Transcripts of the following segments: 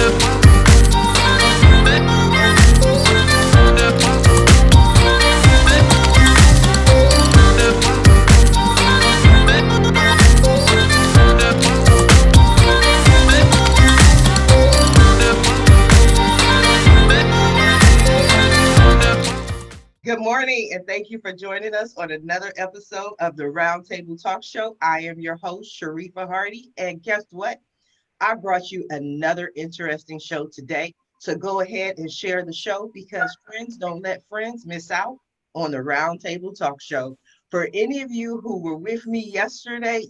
Good morning, and thank you for joining us on another episode of the Roundtable Talk Show. I am your host, Sharifa Hardy, and guess what? I brought you another interesting show today. So go ahead and share the show because friends don't let friends miss out on the Roundtable Talk Show. For any of you who were with me yesterday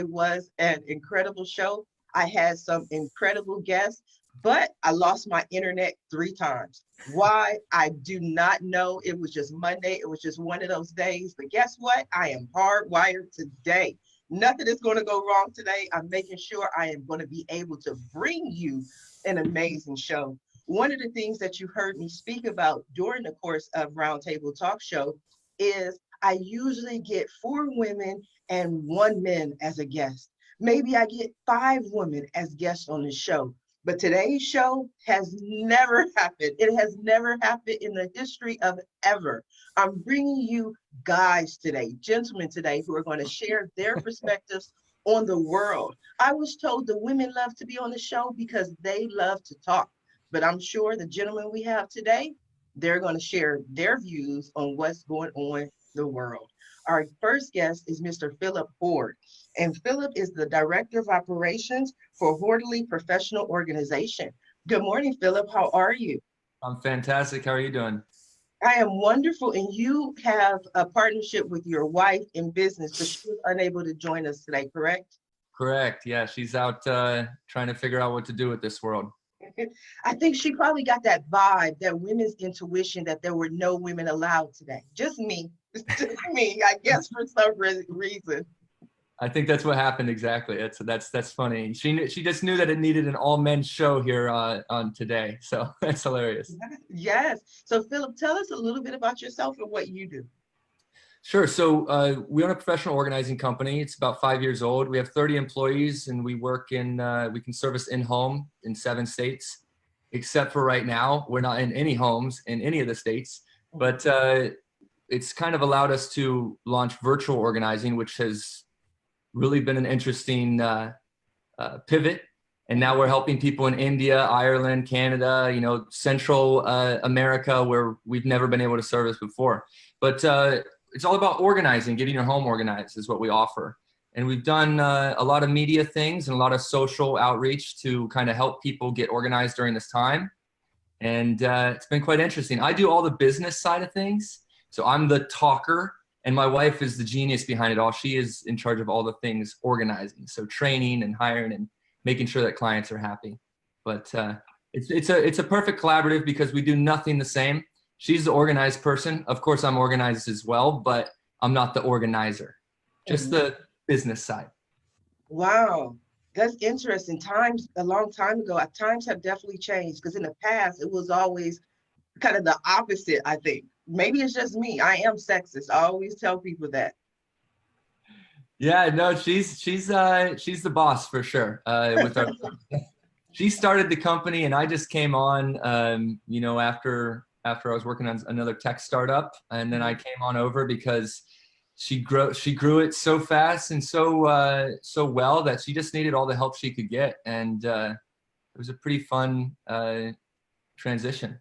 was an incredible show. I had some incredible guests, but I lost my internet 3 times. Why? I do not know. It was just Monday. It was just one of those days. But guess what? I am hardwired today. Nothing is going to go wrong today. I'm making sure I am going to be able to bring you an amazing show. One of the things that you heard me speak about during the course of Roundtable Talk Show is I usually get 4 women and 1 man as a guest. Maybe I get 5 women as guests on the show. But today's show has never happened. It has never happened in the history of ever. I'm bringing you guys today, gentlemen today, who are going to share their perspectives on the world. I was told the women love to be on the show because they love to talk. But I'm sure the gentlemen we have today, they're going to share their views on what's going on in the world. Our first guest is Mr. Philip Hord, and Philip is the Director of Operations for Hordley Professional Organization. Good morning, Philip. How are you? I'm fantastic. How are you doing? I am wonderful, and you have a partnership with your wife in business, but she was unable to join us today, correct? Correct. Yeah, she's out trying to figure out what to do with this world. I think she probably got that vibe, that women's intuition, that there were no women allowed today. Just me, just me, I guess, for some reason. I think that's what happened exactly. That's funny. She just knew that it needed an all men's show here on today, so that's hilarious. Yes. So Philip, tell us a little bit about yourself and what you do. Sure. So we own a professional organizing company. It's about 5 years old. We have 30 employees, and we work in we can service in home in 7 states, except for right now we're not in any homes in any of the states. But it's kind of allowed us to launch virtual organizing, which has really been an interesting pivot. And now we're helping people in India, Ireland, Canada, Central America, where we've never been able to service before. But it's all about organizing, getting your home organized is what we offer. And we've done a lot of media things and a lot of social outreach to kind of help people get organized during this time. And it's been quite interesting. I do all the business side of things. So I'm the talker. And my wife is the genius behind it all. She is in charge of all the things organizing, so training and hiring and making sure that clients are happy. But it's a perfect collaborative because we do nothing the same. She's the organized person. Of course, I'm organized as well, but I'm not the organizer, just the business side. Wow, that's interesting. Times a long time ago, times have definitely changed because in the past it was always kind of the opposite, I think. Maybe it's just me. I am sexist. I always tell people that. Yeah, no, she's the boss for sure. With our, she started the company, and I just came on, after I was working on another tech startup, and then I came on over because she grew it so fast and so well that she just needed all the help she could get, and it was a pretty fun transition.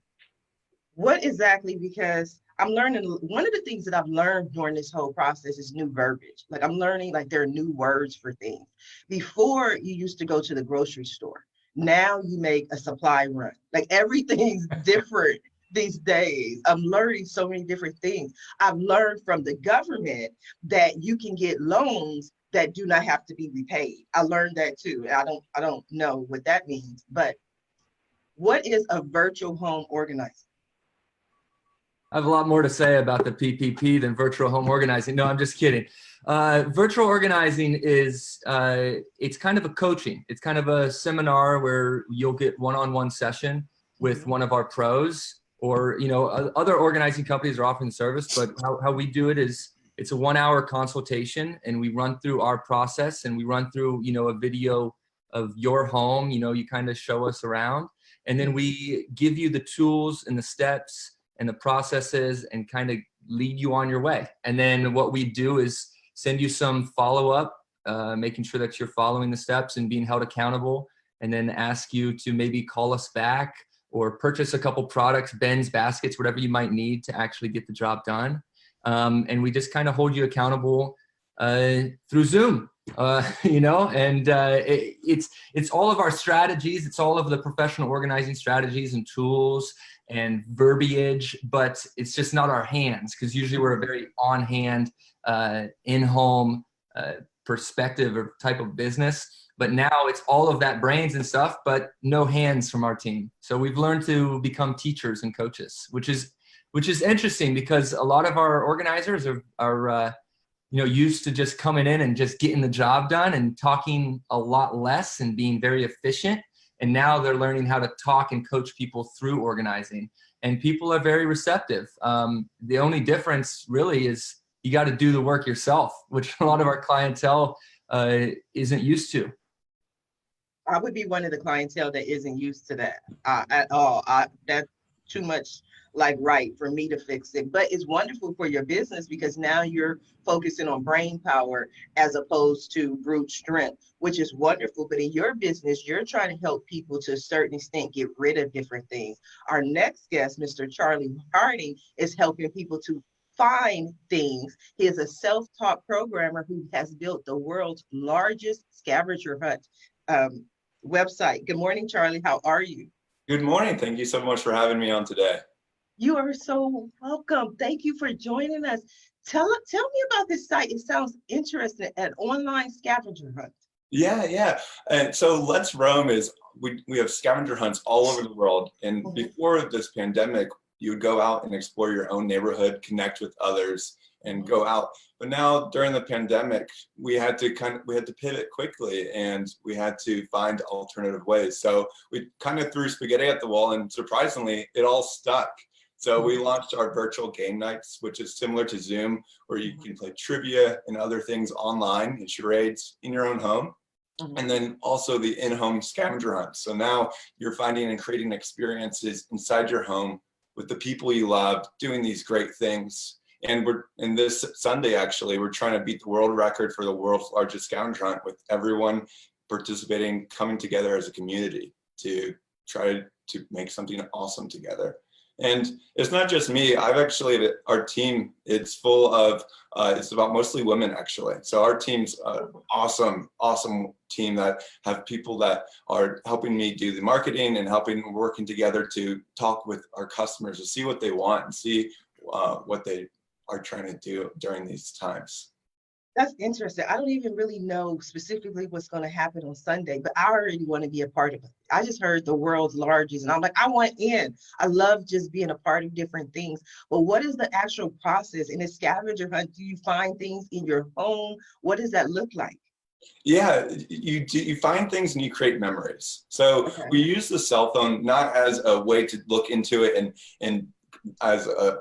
What exactly? Because I'm learning, one of the things that I've learned during this whole process is new verbiage. Like I'm learning, like there are new words for things. Before you used to go to the grocery store. Now you make a supply run. Like everything's different these days. I'm learning so many different things. I've learned from the government that you can get loans that do not have to be repaid. I learned that too. I don't know what that means, but what is a virtual home organizer? I have a lot more to say about the PPP than virtual home organizing. No, I'm just kidding. Virtual organizing is, it's kind of a coaching. It's kind of a seminar where you'll get one-on-one session with one of our pros, or, other organizing companies are offering service, but how we do it is it's a 1-hour consultation, and we run through our process, and we run through, a video of your home. You know, you kind of show us around, and then we give you the tools and the steps and the processes and kind of lead you on your way. And then what we do is send you some follow-up, making sure that you're following the steps and being held accountable, and then ask you to maybe call us back or purchase a couple products, bins, baskets, whatever you might need to actually get the job done. And we just kind of hold you accountable through Zoom, you know, and it's all of our strategies. It's all of the professional organizing strategies and tools and verbiage, but it's just not our hands, because usually we're a very on-hand, in-home perspective or type of business. But now it's all of that brains and stuff, but no hands from our team. So we've learned to become teachers and coaches, which is interesting, because a lot of our organizers are you know, used to just coming in and just getting the job done and talking a lot less and being very efficient. And now they're learning how to talk and coach people through organizing, and people are very receptive. The only difference really is you got to do the work yourself, which a lot of our clientele isn't used to. I would be one of the clientele that isn't used to that at all. That's too much like right for me to fix it. But it's wonderful for your business, because now you're focusing on brain power as opposed to brute strength, which is wonderful. But in your business, you're trying to help people to a certain extent get rid of different things. Our next guest, Mr. Charlie Harding, is helping people to find things. He is a self-taught programmer who has built the world's largest scavenger hunt website. Good morning, Charlie. How are you? Good morning. Thank you so much for having me on today. You are so welcome. Thank you for joining us. Tell me about this site. It sounds interesting, an online scavenger hunt. Yeah. And so Let's Roam is, we have scavenger hunts all over the world. And before this pandemic, you would go out and explore your own neighborhood, connect with others, and go out. But now during the pandemic, we had to pivot quickly, and we had to find alternative ways. So we kind of threw spaghetti at the wall, and surprisingly, it all stuck. So we launched our virtual game nights, which is similar to Zoom, where you can play trivia and other things online and charades in your own home. And then also the in-home scavenger hunt. So now you're finding and creating experiences inside your home with the people you love, doing these great things. And this Sunday, actually, we're trying to beat the world record for the world's largest scavenger hunt, with everyone participating, coming together as a community to try to make something awesome together. And it's not just me. Our team, it's full of, it's about mostly women, actually. So our team's awesome team that have people that are helping me do the marketing and working together to talk with our customers to see what they want and see what they are trying to do during these times. That's interesting. I don't even really know specifically what's going to happen on Sunday, but I already want to be a part of it. I just heard the world's largest, and I'm like, I want in. I love just being a part of different things. But what is the actual process in a scavenger hunt? Do you find things in your home? What does that look like? Yeah, you find things and you create memories. So we use the cell phone not as a way to look into it and as a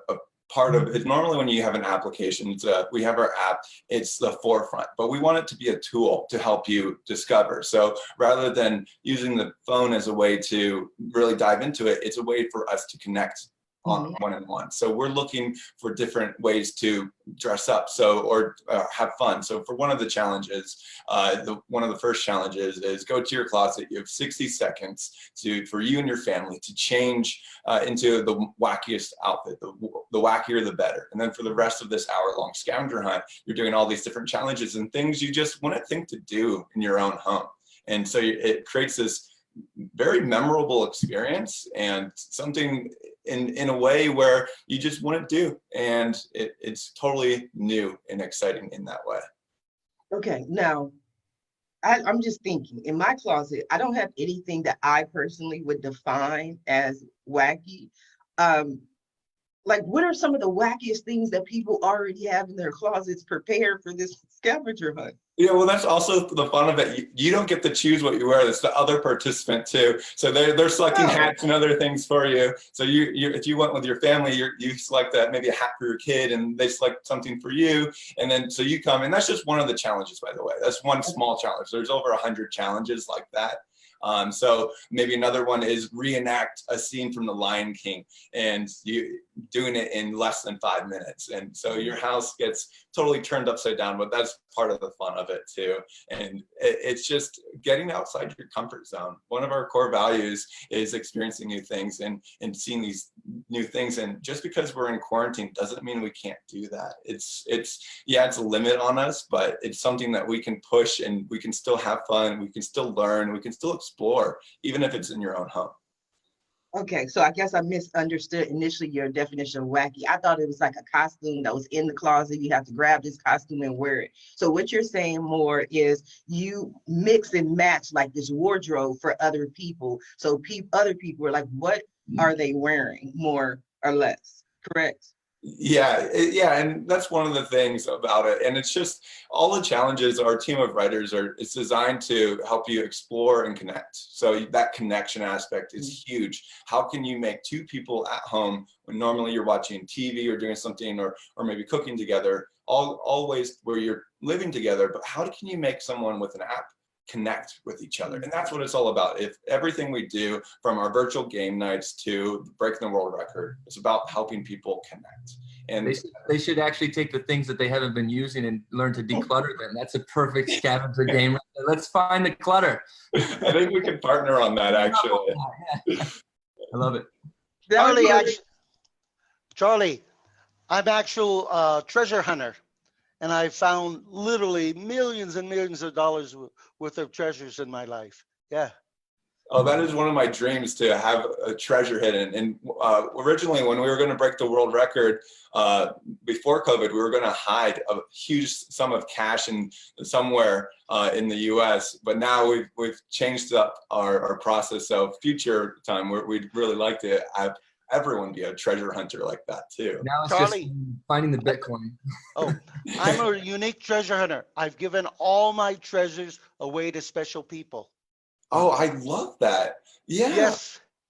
part of it. Normally when you have an application, we have our app, it's the forefront, but we want it to be a tool to help you discover. So rather than using the phone as a way to really dive into it, it's a way for us to connect on one-on-one. So we're looking for different ways to dress up, or have fun. So for one of the challenges, one of the first challenges is go to your closet. You have 60 seconds for you and your family to change into the wackiest outfit. The wackier, the better. And then for the rest of this hour-long scavenger hunt, you're doing all these different challenges and things you just wouldn't think to do in your own home. And so it creates this very memorable experience and something in a way where you just wouldn't do. And it's totally new and exciting in that way. Okay, now I'm just thinking, in my closet, I don't have anything that I personally would define as wacky. Like, what are some of the wackiest things that people already have in their closets prepared for this scavenger hunt? Yeah, well, that's also the fun of it. You don't get to choose what you wear. It's the other participant too. So they're selecting hats and other things for you. So you if you went with your family, you select that, maybe a hat for your kid, and they select something for you. And then so you come, and that's just one of the challenges, by the way. That's one small challenge. There's over 100 challenges like that. So maybe another one is reenact a scene from The Lion King, and you doing it in less than 5 minutes. And so your house gets totally turned upside down, but that's part of the fun of it too. And it's just getting outside your comfort zone. One of our core values is experiencing new things and seeing these new things. And just because we're in quarantine doesn't mean we can't do that. Yeah, it's a limit on us, but it's something that we can push, and we can still have fun. We can still learn. We can still explore, even if it's in your own home. Okay, so I guess I misunderstood initially your definition of wacky. I thought it was like a costume that was in the closet. You have to grab this costume and wear it. So what you're saying more is you mix and match like this wardrobe for other people. So other people are like, what are they wearing, more or less? Correct? Yeah, and that's one of the things about it. And it's just all the challenges. Our team of writers it's designed to help you explore and connect. So that connection aspect is huge. How can you make two people at home when normally you're watching TV or doing something, or maybe cooking together, all ways where you're living together, but how can you make someone with an app connect with each other? And that's what it's all about. If everything we do, from our virtual game nights to breaking the world record, is about helping people connect. And they should actually take the things that they haven't been using and learn to declutter them. That's a perfect scavenger game. Let's find the clutter. I think we can partner on that, actually. I love it. Charlie, I'm actual treasure hunter, and I found literally millions and millions of dollars worth of treasures in my life. Yeah. Oh, that is one of my dreams, to have a treasure hidden. And originally, when we were going to break the world record before COVID, we were going to hide a huge sum of cash somewhere in the U.S. But now we've changed up our process. So future time, we'd really like to have everyone be a treasure hunter like that too. Now it's Charlie, just finding the Bitcoin. Oh, I'm a unique treasure hunter. I've given all my treasures away to special people. Oh, I love that. Yeah.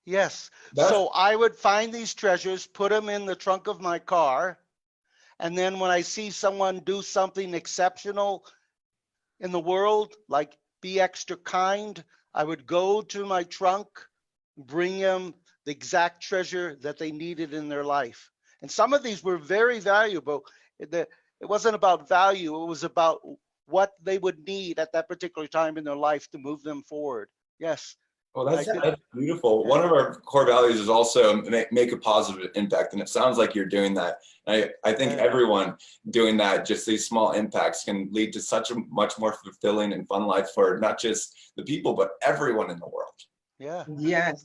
Yes. So I would find these treasures, put them in the trunk of my car, and then when I see someone do something exceptional in the world, like be extra kind, I would go to my trunk, bring them the exact treasure that they needed in their life. And some of these were very valuable. It wasn't about value, it was about what they would need at that particular time in their life to move them forward. Yes. Well, that's beautiful. One of our core values is also make a positive impact, and it sounds like you're doing that. I think everyone doing that, just these small impacts, can lead to such a much more fulfilling and fun life for not just the people, but everyone in the world. Yeah. Yes.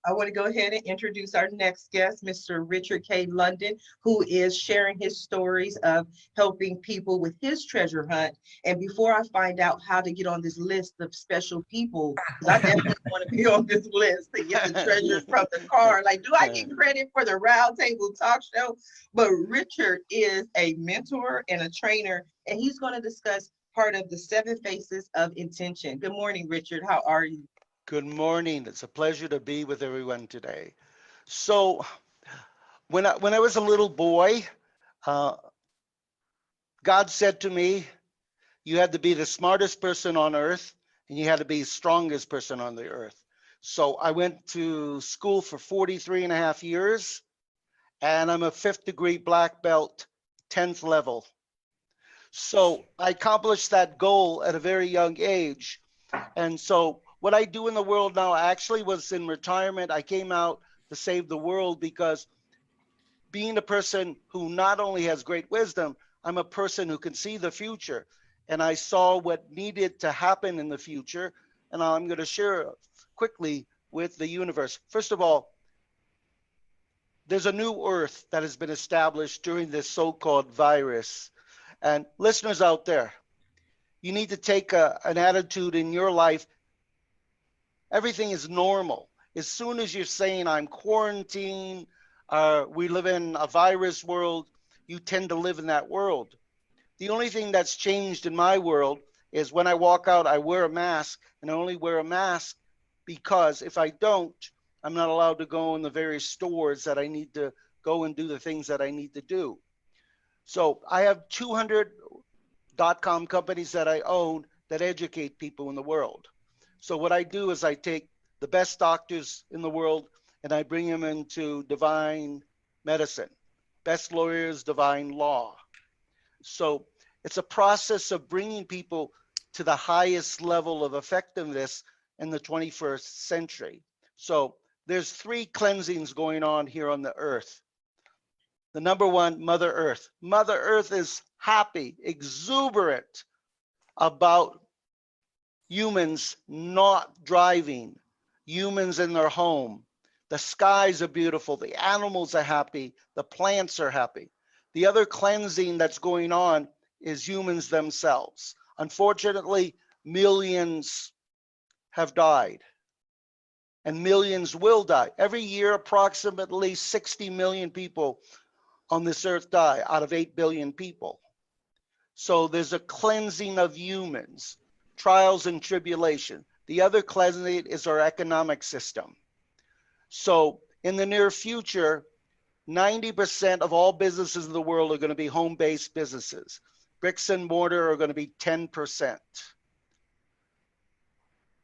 I want to go ahead and introduce our next guest, Mr. Richard K. London, who is sharing his stories of helping people with his treasure hunt. And before I find out how to get on this list of special people, because I definitely want to be on this list to get the treasures from the car. Like, do I get credit for the Round Table Talk Show? But Richard is a mentor and a trainer, and he's going to discuss part of the 7 Faces of Intention. Good morning, Richard. How are you? Good morning. It's a pleasure to be with everyone today. So when I was a little boy, God said to me, you had to be the smartest person on earth, and you had to be the strongest person on the earth. So I went to school for 43 and a half years, and I'm a 5th degree black belt, 10th level. So I accomplished that goal at a very young age. And so what I do in the world now, I actually was in retirement. I came out to save the world, because being a person who not only has great wisdom, I'm a person who can see the future. And I saw what needed to happen in the future. And I'm going to share quickly with the universe. First of all, there's a new earth that has been established during this so-called virus. And listeners out there, you need to take an attitude in your life. Everything is normal. As soon as you're saying, I'm quarantined, we live in a virus world. You tend to live in that world. The only thing that's changed in my world is when I walk out, I wear a mask, and I only wear a mask because if I don't, I'm not allowed to go in the various stores that I need to go and do the things that I need to do. So I have 200 .com companies that I own that educate people in the world. So what I do is I take the best doctors in the world and I bring them into divine medicine, best lawyers, divine law. So it's a process of bringing people to the highest level of effectiveness in the 21st century. So there's 3 cleansings going on here on the earth. The number one, Mother Earth. Mother Earth is happy, exuberant about humans not driving, humans in their home. The skies are beautiful, the animals are happy, the plants are happy. The other cleansing that's going on is humans themselves. Unfortunately, millions have died and millions will die. Every year, approximately 60 million people on this earth die out of 8 billion people. So there's a cleansing of humans, trials and tribulation. The other cleansing is our economic system. So in the near future, 90% of all businesses in the world are going to be home-based businesses. Bricks and mortar are going to be 10%.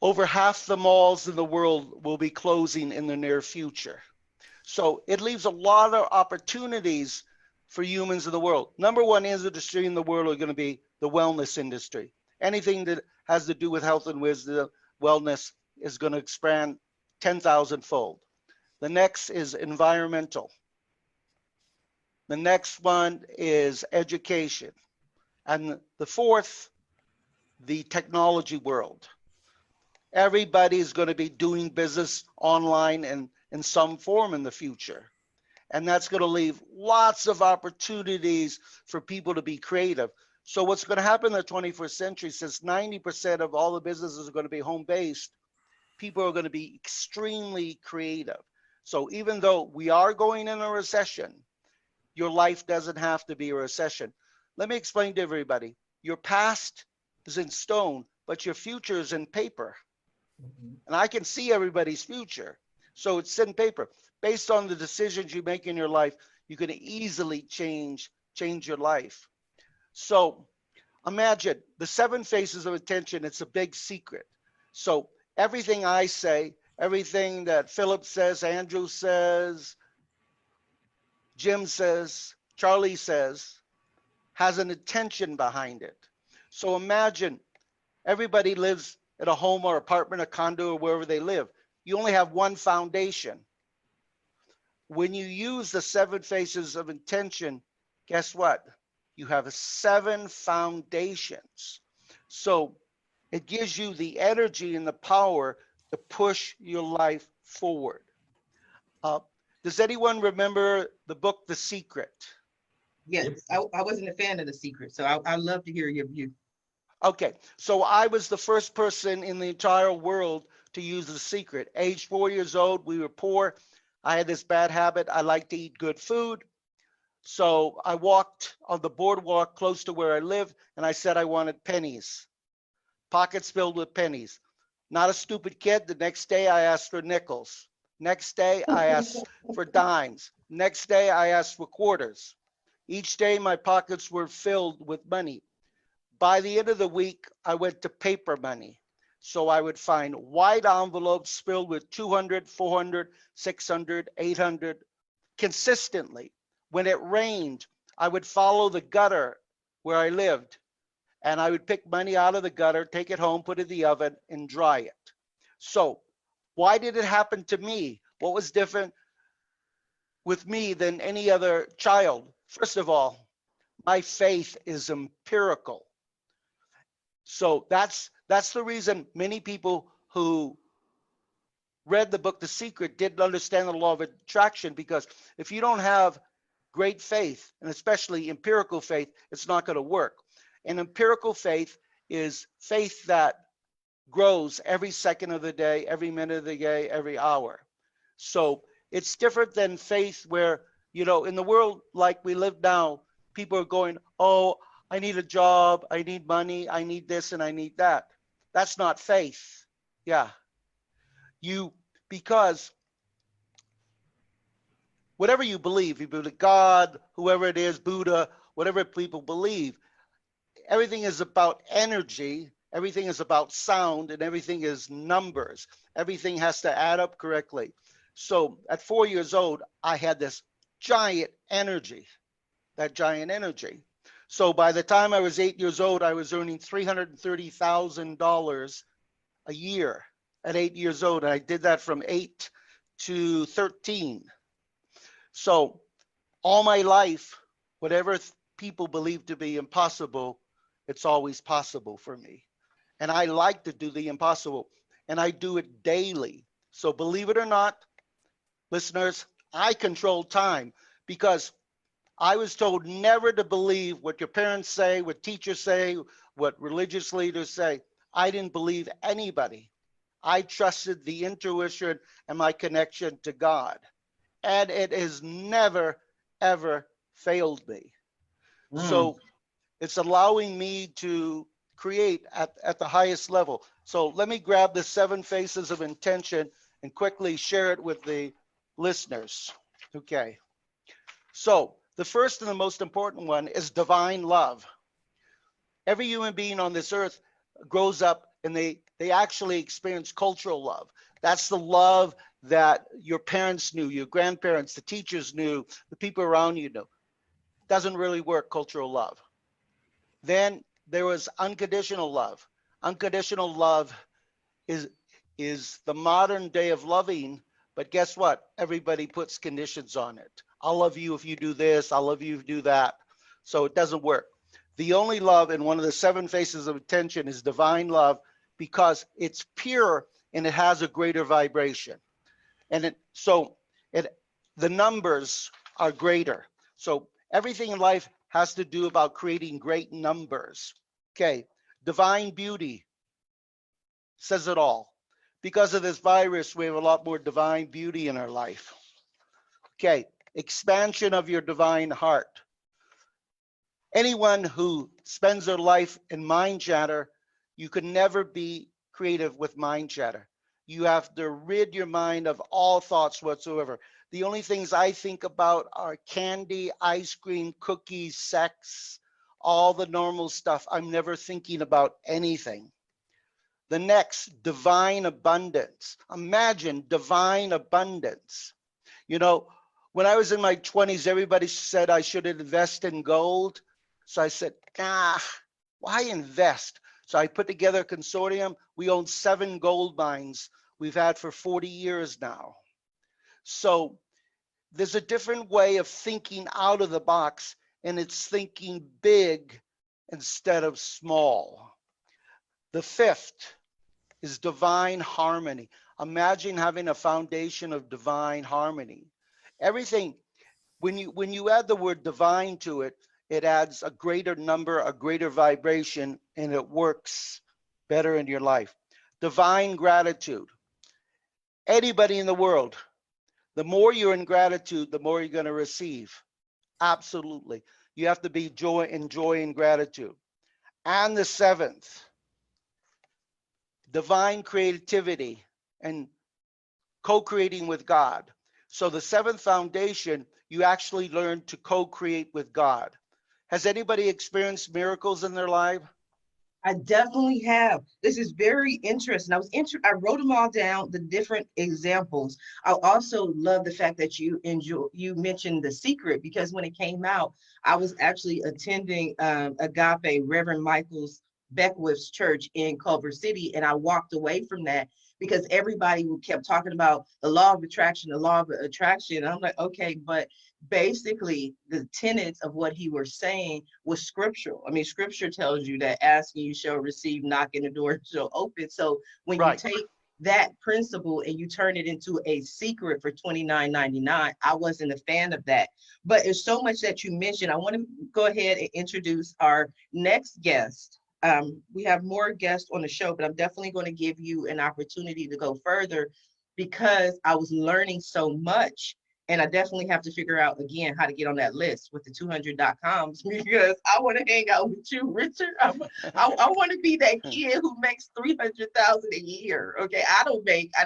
Over half the malls in the world will be closing in the near future. So it leaves a lot of opportunities for humans in the world. Number one industry in the world are going to be the wellness industry. Anything that has to do with health and wisdom, wellness is going to expand 10,000 fold. The next is environmental. The next one is education. And the fourth, the technology world. Everybody's going to be doing business online and in some form in the future. And that's going to leave lots of opportunities for people to be creative. So what's going to happen in the 21st century, since 90% of all the businesses are going to be home-based, people are going to be extremely creative. So even though we are going in a recession, your life doesn't have to be a recession. Let me explain to everybody. Your past is in stone, but your future is in paper. And I can see everybody's future. So it's in paper. Based on the decisions you make in your life, you can easily change your life. So imagine the 7 phases of attention. It's a big secret. So everything I say, everything that Philip says, Andrew says, Jim says, Charlie says, has an intention behind it. So imagine everybody lives in a home or apartment, a condo, or wherever they live. You only have one foundation. When you use the 7 phases of intention, guess what? You have 7 foundations. So it gives you the energy and the power to push your life forward. Does anyone remember the book, The Secret? Yes, I wasn't a fan of The Secret, so I love to hear your view. Okay, so I was the first person in the entire world to use The Secret. Age 4 years old, we were poor. I had this bad habit. I like to eat good food. So I walked on the boardwalk close to where I live, and I said I wanted pennies, pockets filled with pennies. Not a stupid kid. The next day I asked for nickels. Next day I asked for dimes. Next day I asked for quarters. Each day my pockets were filled with money. By the end of the week, I went to paper money. So I would find white envelopes filled with 200, 400, 600, 800 consistently. When it rained, I would follow the gutter where I lived, and I would pick money out of the gutter, take it home, put it in the oven, and dry it. So why did it happen to me? What was different with me than any other child? First of all, my faith is empirical. So that's the reason many people who read the book The Secret didn't understand the law of attraction, because if you don't have great faith, and especially empirical faith, it's not going to work. And empirical faith is faith that grows every second of the day, every minute of the day, every hour. So It's different than faith where, you know, in the world like we live now, people are going, oh, I need a job, I need money, I need this and I need that. That's not faith. Yeah. Because whatever you believe God, whoever it is, Buddha, whatever people believe, everything is about energy, everything is about sound, and everything is numbers. Everything has to add up correctly. So at 4 years old, I had this giant energy, that giant energy. So by the time I was 8 years old, I was earning $330,000 a year at 8 years old. And I did that from 8 to 13. So all my life, whatever people believe to be impossible, it's always possible for me. And I like to do the impossible, and I do it daily. So believe it or not, listeners, I control time because I was told never to believe what your parents say, what teachers say, what religious leaders say. I didn't believe anybody. I trusted the intuition and my connection to God. And it has never, ever failed me. So it's allowing me to create at the highest level. So let me grab the 7 faces of intention and quickly share it with the listeners. Okay. So the first and the most important one is divine love. Every human being on this earth grows up and they actually experience cultural love. That's the love that your parents knew, your grandparents, the teachers knew, the people around you knew. Doesn't really work, cultural love. Then there was unconditional love. Unconditional love is the modern day of loving, but guess what? Everybody puts conditions on it. I'll love you if you do this. I'll love you if you do that. So it doesn't work. The only love in one of the 7 faces of attention is divine love because it's pure and it has a greater vibration. And the numbers are greater. So everything in life has to do about creating great numbers. Okay, divine beauty says it all. Because of this virus, we have a lot more divine beauty in our life. Okay, expansion of your divine heart. Anyone who spends their life in mind chatter, you can never be creative with mind chatter. You have to rid your mind of all thoughts whatsoever. The only things I think about are candy, ice cream, cookies, sex, all the normal stuff. I'm never thinking about anything. The next, divine abundance. Imagine divine abundance. You know, when I was in my 20s, everybody said I should invest in gold. So I said, nah, why invest? So I put together a consortium. We own 7 gold mines we've had for 40 years now. So there's a different way of thinking out of the box, and it's thinking big instead of small. The 5th is divine harmony. Imagine having a foundation of divine harmony. Everything, when you add the word divine to it, it adds a greater number, a greater vibration, and it works better in your life. Divine gratitude. Anybody in the world, the more you're in gratitude, the more you're going to receive. Absolutely. You have to be in joy and gratitude. And the 7th, divine creativity and co-creating with God. So the 7th foundation, you actually learn to co-create with God. Has anybody experienced miracles in their life? I definitely have. This is very interesting. I wrote them all down, the different examples. I also love the fact that you mentioned The Secret, because when it came out, I was actually attending Agape, Reverend Michael's Beckwith's church in Culver City, and I walked away from that because everybody kept talking about the law of attraction, the law of attraction. And I'm like, okay, but basically the tenets of what he was saying was scriptural. I mean, scripture tells you that asking you shall receive, knocking the door shall open. So when you take that principle and you turn it into a secret for $29.99, I wasn't a fan of that. But there's so much that you mentioned. I want to go ahead and introduce our next guest. We have more guests on the show, but I'm definitely going to give you an opportunity to go further because I was learning so much. And I definitely have to figure out again how to get on that list with the 200.coms because I want to hang out with you, Richard. I want to be that kid who makes 300,000 a year. Okay, I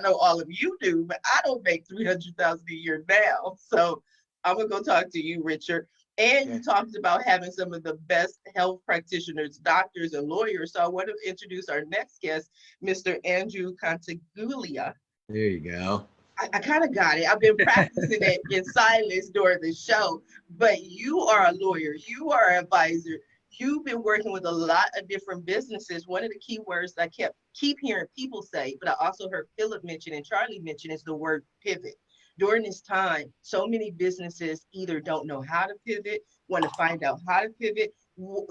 know all of you do, but I don't make 300,000 a year now. So I'm gonna go talk to you, Richard. And you talked about having some of the best health practitioners, doctors, and lawyers. So I want to introduce our next guest, Mr. Andrew Contiguglia. There you go. I kind of got it. I've been practicing it in silence during the show, but you are a lawyer, you are an advisor. You've been working with a lot of different businesses. One of the key words I keep hearing people say, but I also heard Philip mention and Charlie mention is the word pivot. During this time, so many businesses either don't know how to pivot, want to find out how to pivot.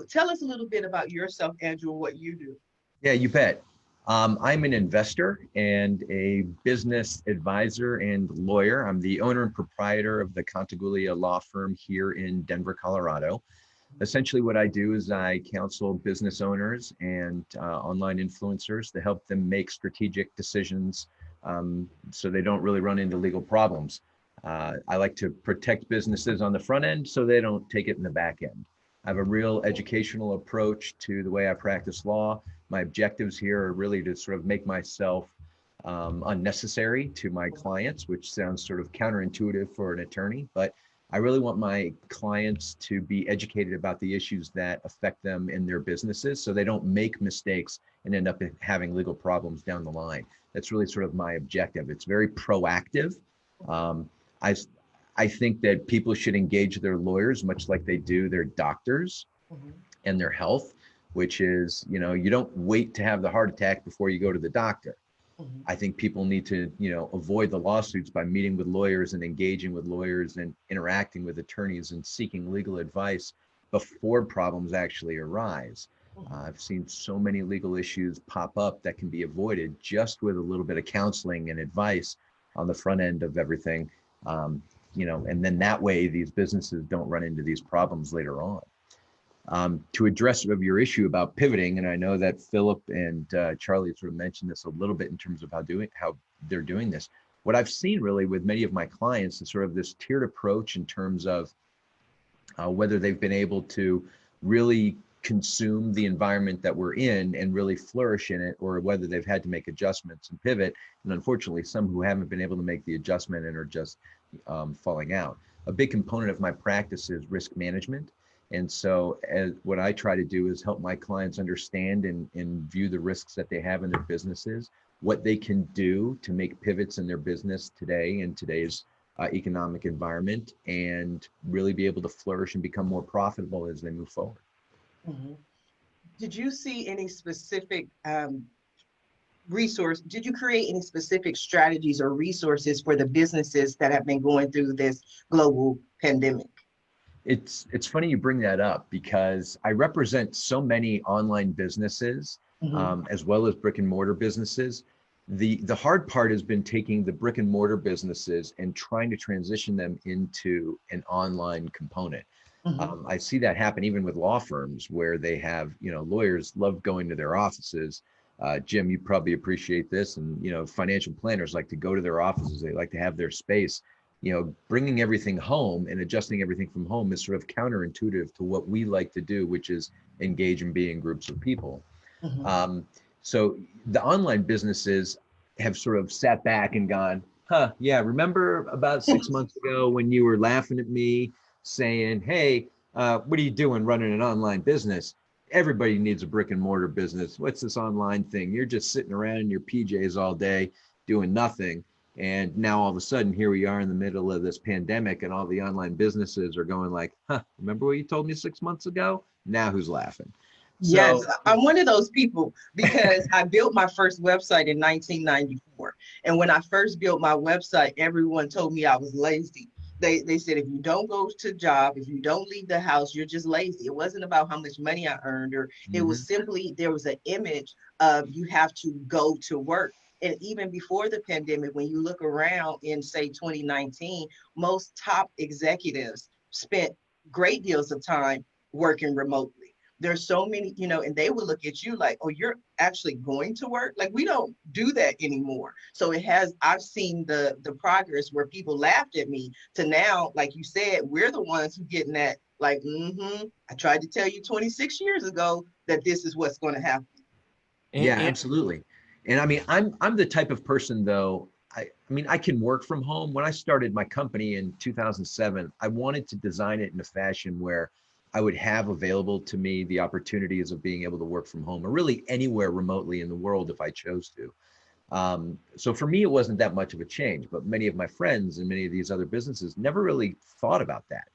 Tell us a little bit about yourself, Andrew, and what you do. Yeah, you bet. I'm an investor and a business advisor and lawyer. I'm the owner and proprietor of the Contiguglia law firm here in Denver, Colorado. Essentially, what I do is I counsel business owners and online influencers to help them make strategic decisions so they don't really run into legal problems. I like to protect businesses on the front end so they don't take it in the back end. I have a real educational approach to the way I practice law. My objectives here are really to sort of make myself unnecessary to my clients, which sounds sort of counterintuitive for an attorney, but I really want my clients to be educated about the issues that affect them in their businesses so they don't make mistakes and end up having legal problems down the line. That's really sort of my objective. It's very proactive. I think that people should engage their lawyers much like they do their doctors and their health, which is, you don't wait to have the heart attack before you go to the doctor. I think people need to, avoid the lawsuits by meeting with lawyers and engaging with lawyers and interacting with attorneys and seeking legal advice before problems actually arise. I've seen so many legal issues pop up that can be avoided just with a little bit of counseling and advice on the front end of everything. And then that way these businesses don't run into these problems later on. To address sort of your issue about pivoting, and I know that Philip and Charlie sort of mentioned this a little bit in terms of how they're doing this. What I've seen really with many of my clients is sort of this tiered approach in terms of whether they've been able to really consume the environment that we're in and really flourish in it, or whether they've had to make adjustments and pivot. And unfortunately, some who haven't been able to make the adjustment and are just falling out. A big component of my practice is risk management. And so what I try to do is help my clients understand and view the risks that they have in their businesses, what they can do to make pivots in their business today in today's economic environment, and really be able to flourish and become more profitable as they move forward. Did you see any specific did you create any specific strategies or resources for the businesses that have been going through this global pandemic? It's funny you bring that up because I represent so many online businesses as well as brick and mortar businesses. The hard part has been taking the brick and mortar businesses and trying to transition them into an online component. I see that happen even with law firms where they have, lawyers love going to their offices. Jim, you probably appreciate this. And, financial planners like to go to their offices. They like to have their space. Bringing everything home and adjusting everything from home is sort of counterintuitive to what we like to do, which is engage and be in groups of people. So the online businesses have sort of sat back and gone, yeah, remember about 6 months ago when you were laughing at me saying, hey, what are you doing running an online business? Everybody needs a brick and mortar business. What's this online thing? You're just sitting around in your PJs all day doing nothing. And now all of a sudden, here we are in the middle of this pandemic and all the online businesses are going like, remember what you told me 6 months ago? Now who's laughing? Yes, I'm one of those people because I built my first website in 1994. And when I first built my website, everyone told me I was lazy. They said, if you don't go to job, if you don't leave the house, you're just lazy. It wasn't about how much money I earned, or it was simply, there was an image of you have to go to work. And even before the pandemic, when you look around in, say, 2019, most top executives spent great deals of time working remotely. there's so many, and they would look at you like, oh, you're actually going to work. Like, we don't do that anymore. So I've seen the progress where people laughed at me to now, like you said, we're the ones who getting that, like, I tried to tell you 26 years ago that this is what's going to happen. Yeah, And absolutely. And I mean, I'm the type of person though, I mean, I can work from home. When I started my company in 2007, I wanted to design it in a fashion where I would have available to me the opportunities of being able to work from home or really anywhere remotely in the world if I chose to. So for me, it wasn't that much of a change, but many of my friends and many of these other businesses never really thought about that.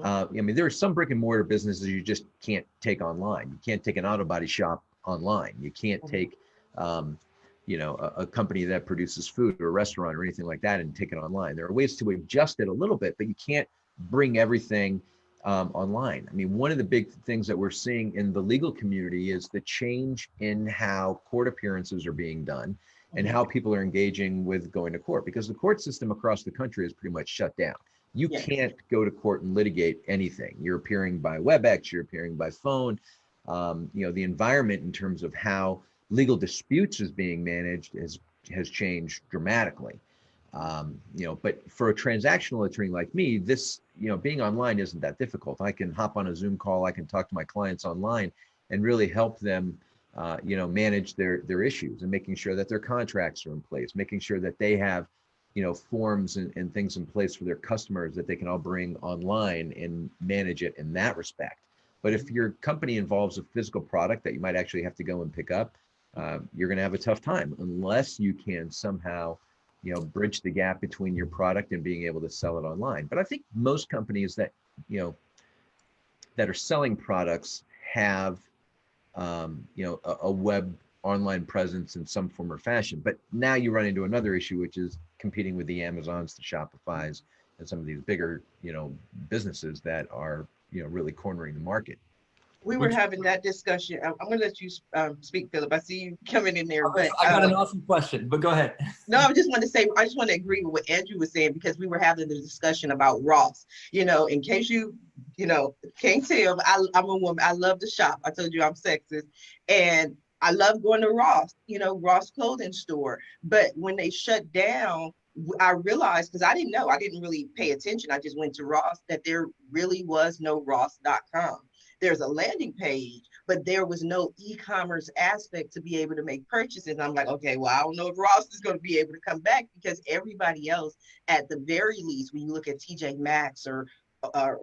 I mean, there are some brick and mortar businesses you just can't take online. You can't take an auto body shop online. You can't take, a company that produces food or a restaurant or anything like that and take it online. There are ways to adjust it a little bit, but you can't bring everything online. I mean, one of the big things that we're seeing in the legal community is the change in how court appearances are being done and how people are engaging with going to court, because the court system across the country is pretty much shut down. You can't go to court and litigate anything. You're appearing by WebEx, you're appearing by phone. The environment in terms of how legal disputes is being managed has changed dramatically. But for a transactional attorney like me, this, being online isn't that difficult. I can hop on a Zoom call, I can talk to my clients online and really help them, manage their issues and making sure that their contracts are in place, making sure that they have forms and things in place for their customers that they can all bring online and manage it in that respect. But if your company involves a physical product that you might actually have to go and pick up, you're going to have a tough time unless you can somehow, bridge the gap between your product and being able to sell it online. But I think most companies that, that are selling products have, a web online presence in some form or fashion. But now you run into another issue, which is competing with the Amazons, the Shopifys, and some of these bigger, businesses that are, really cornering the market. We were having that discussion. I'm going to let you speak, Philip. I see you coming in there. But I got an awesome question, but go ahead. No, I just want to agree with what Andrew was saying, because we were having the discussion about Ross. In case you, can't tell, I'm a woman. I love to shop. I told you I'm sexist. And I love going to Ross, Ross clothing store. But when they shut down, I realized, because I didn't know, I didn't really pay attention. I just went to Ross, that there really was no Ross.com. There's a landing page, but there was no e-commerce aspect to be able to make purchases. I'm like, okay, well, I don't know if Ross is going to be able to come back, because everybody else, at the very least, when you look at TJ Maxx or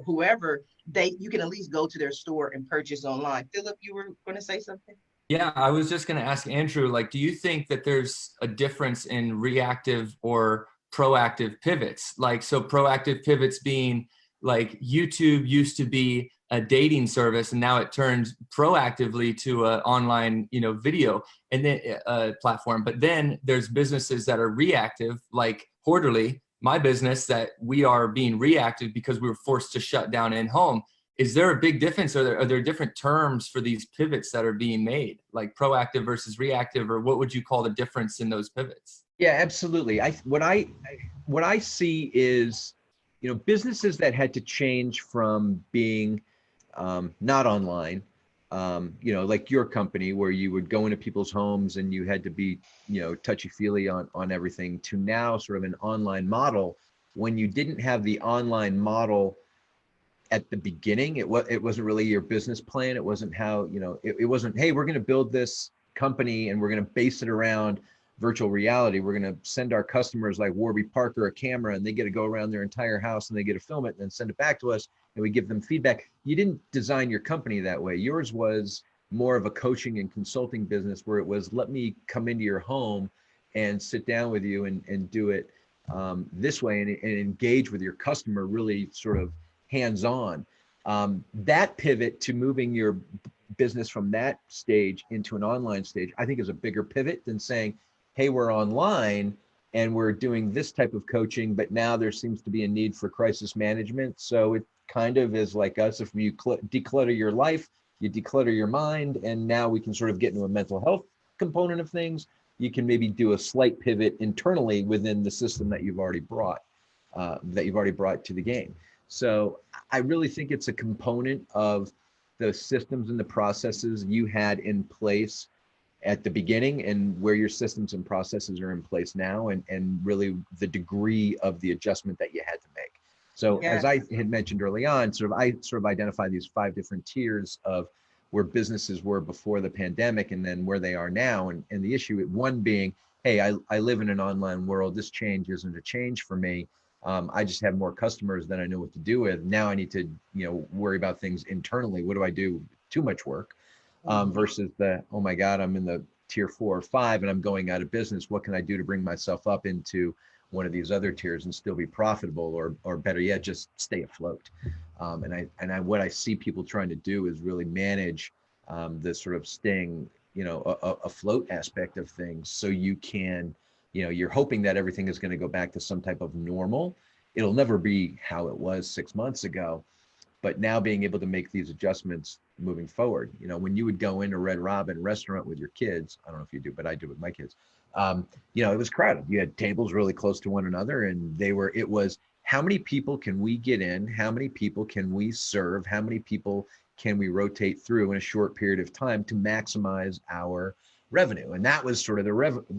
whoever, you can at least go to their store and purchase online. Philip, you were going to say something? Yeah, I was just going to ask Andrew, do you think that there's a difference in reactive or proactive pivots? So proactive pivots being like YouTube used to be a dating service, and now it turns proactively to an online, video and then platform. But then there's businesses that are reactive, like Quarterly, my business, that we are being reactive because we were forced to shut down in home. Is there a big difference? Are there different terms for these pivots that are being made, like proactive versus reactive, or what would you call the difference in those pivots? Yeah, absolutely. What I see is, businesses that had to change from being not online, like your company, where you would go into people's homes and you had to be, touchy-feely on everything, to now sort of an online model. When you didn't have the online model at the beginning, it wasn't really your business plan. It wasn't how, it wasn't, hey, we're going to build this company and we're going to base it around virtual reality. We're going to send our customers like Warby Parker a camera, and they get to go around their entire house and they get to film it and then send it back to us, and we give them feedback. You didn't design your company that way. Yours was more of a coaching and consulting business, where it was, let me come into your home and sit down with you and do it this way, and engage with your customer really sort of hands-on. That pivot to moving your business from that stage into an online stage, I think, is a bigger pivot than saying, hey, we're online and we're doing this type of coaching, but now there seems to be a need for crisis management. So it kind of is like us. If you declutter your life, you declutter your mind, and now we can sort of get into a mental health component of things. You can maybe do a slight pivot internally within the system that you've already brought to the game. So I really think it's a component of the systems and the processes you had in place at the beginning and where your systems and processes are in place now, and really the degree of the adjustment that you had to make. So as I had mentioned early on, I identified these 5 different tiers of where businesses were before the pandemic and then where they are now. And the issue, one being, hey, I live in an online world. This change isn't a change for me. I just have more customers than I know what to do with. Now I need to, worry about things internally. What do I do? Too much work. Versus the, oh my God, I'm in the tier 4 or 5 and I'm going out of business. What can I do to bring myself up into one of these other tiers and still be profitable, or better yet, just stay afloat? What I see people trying to do is really manage the sort of staying, afloat aspect of things. So you can, you're hoping that everything is going to go back to some type of normal. It'll never be how it was 6 months ago, but now being able to make these adjustments moving forward. When you would go into Red Robin restaurant with your kids, I don't know if you do, but I do with my kids. It was crowded. You had tables really close to one another, and it was how many people can we get in? How many people can we serve? How many people can we rotate through in a short period of time to maximize our revenue? And that was sort of the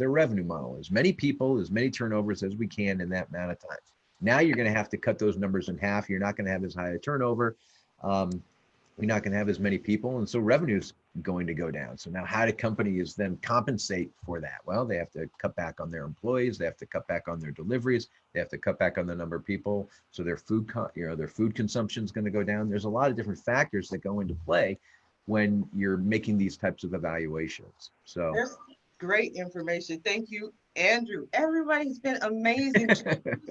revenue model: as many people, as many turnovers as we can in that amount of time. Now you're going to have to cut those numbers in half. You're not going to have as high a turnover. You're not going to have as many people. And so revenue is going to go down. So now how do companies then compensate for that? Well, they have to cut back on their employees. They have to cut back on their deliveries. They have to cut back on the number of people. So their food consumption is going to go down. There's a lot of different factors that go into play when you're making these types of evaluations. So there's great information. Thank you, Andrew. Everybody's been amazing.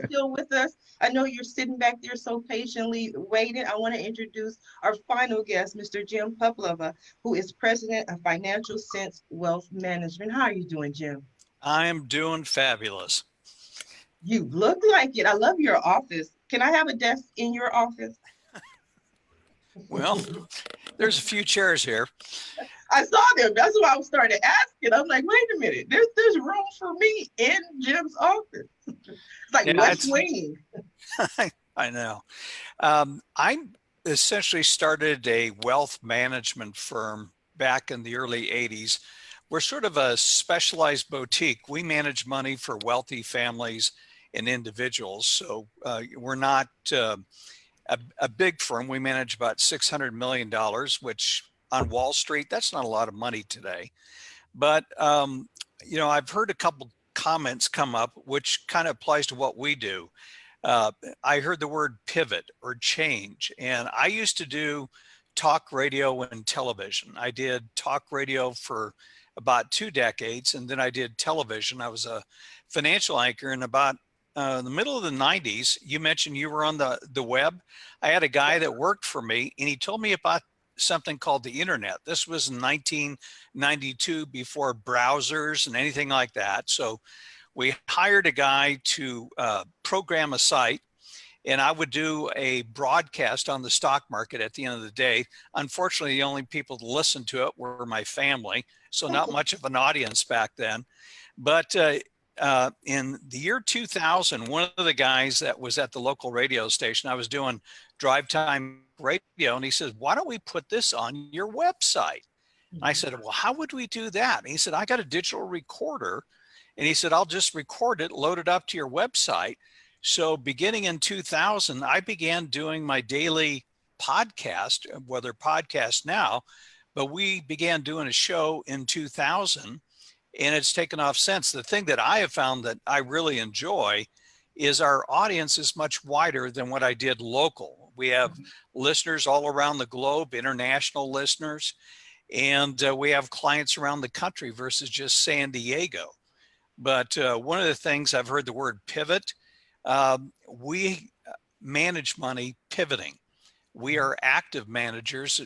Still with us. I know you're sitting back there so patiently waiting. I want to introduce our final guest, Mr. Jim Puplava, who is president of Financial Sense Wealth Management. How are you doing, Jim? I'm doing fabulous. You look like it. I love your office. Can I have a desk in your office? Well, there's a few chairs here. I saw them. That's why I started asking. I'm like, wait a minute. There's room for me in Jim's office. It's like West Wing. I know. I essentially started a wealth management firm back in the early 80s. We're sort of a specialized boutique. We manage money for wealthy families and individuals. So we're not a big firm. We manage about $600 million, which on Wall Street, that's not a lot of money today. But, I've heard a couple comments come up, which kind of applies to what we do. I heard the word pivot or change, and I used to do talk radio and television. I did talk radio for about 2 decades, and then I did television. I was a financial anchor in about the middle of the 90s. You mentioned you were on the web. I had a guy that worked for me, and he told me about something called the internet. This was in 1992, before browsers and anything like that. So we hired a guy to program a site, and I would do a broadcast on the stock market at the end of the day. Unfortunately, the only people to listen to it were my family, so not much of an audience back then. But in the year 2000, one of the guys that was at the local radio station, I was doing drive time radio, and he says, why don't we put this on your website? And I said, well, how would we do that? And he said, I got a digital recorder. And he said, I'll just record it, load it up to your website. So beginning in 2000, I began doing my daily podcast, whether podcast now, but we began doing a show in 2000, and it's taken off since. The thing that I have found that I really enjoy is our audience is much wider than what I did local. We have listeners all around the globe, international listeners, and we have clients around the country versus just San Diego. But one of the things, I've heard the word pivot. We manage money pivoting. We are active managers.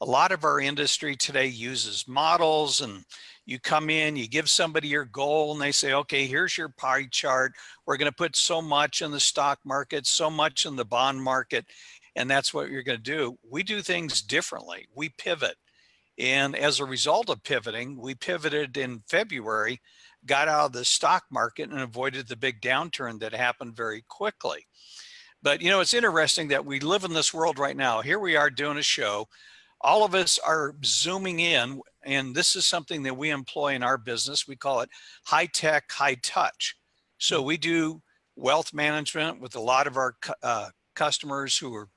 A lot of our industry today uses models, and you come in, you give somebody your goal, and they say, okay, here's your pie chart. We're going to put so much in the stock market, so much in the bond market, and that's what you're going to do. We do things differently. We pivot. And as a result of pivoting, we pivoted in February, got out of the stock market and avoided the big downturn that happened very quickly. But, it's interesting that we live in this world right now. Here we are doing a show. all of us are zooming in, and this is something that we employ in our business. We call it high tech, high touch. So we do wealth management with a lot of our customers who are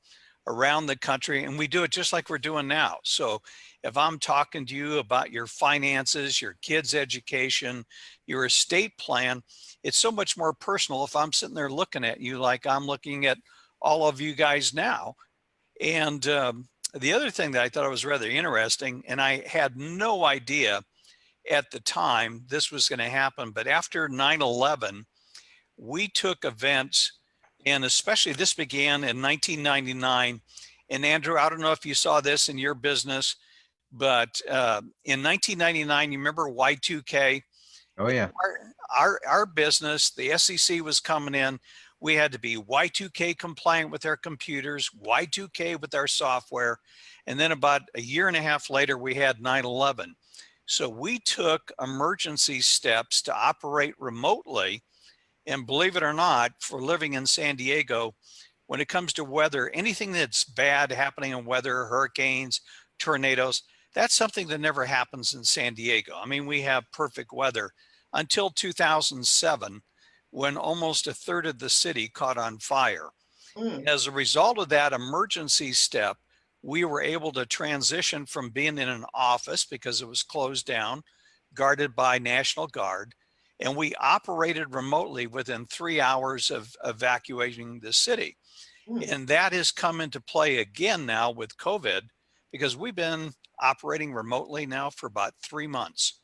around the country, and we do it just like we're doing now. So if I'm talking to you about your finances, your kids' education, your estate plan, it's so much more personal if I'm sitting there looking at you like I'm looking at all of you guys now. And the other thing that I thought was rather interesting, and I had no idea at the time this was going to happen, but after 9/11, we took events, and especially this began in 1999. And Andrew, I don't know if you saw this in your business, but in 1999, you remember Y2K? Oh yeah. Our business, the SEC was coming in. We had to be Y2K compliant with our computers, Y2K with our software. And then about a year and a half later, we had 9/11. So we took emergency steps to operate remotely. And believe it or not, for living in San Diego, when it comes to weather, anything that's bad happening in weather, hurricanes, tornadoes, that's something that never happens in San Diego. I mean, we have perfect weather until 2007, when almost a third of the city caught on fire. As a result of that emergency step, we were able to transition from being in an office because it was closed down, guarded by National Guard, and we operated remotely within 3 hours of evacuating the city. And that has come into play again now with COVID, because we've been operating remotely now for about 3 months.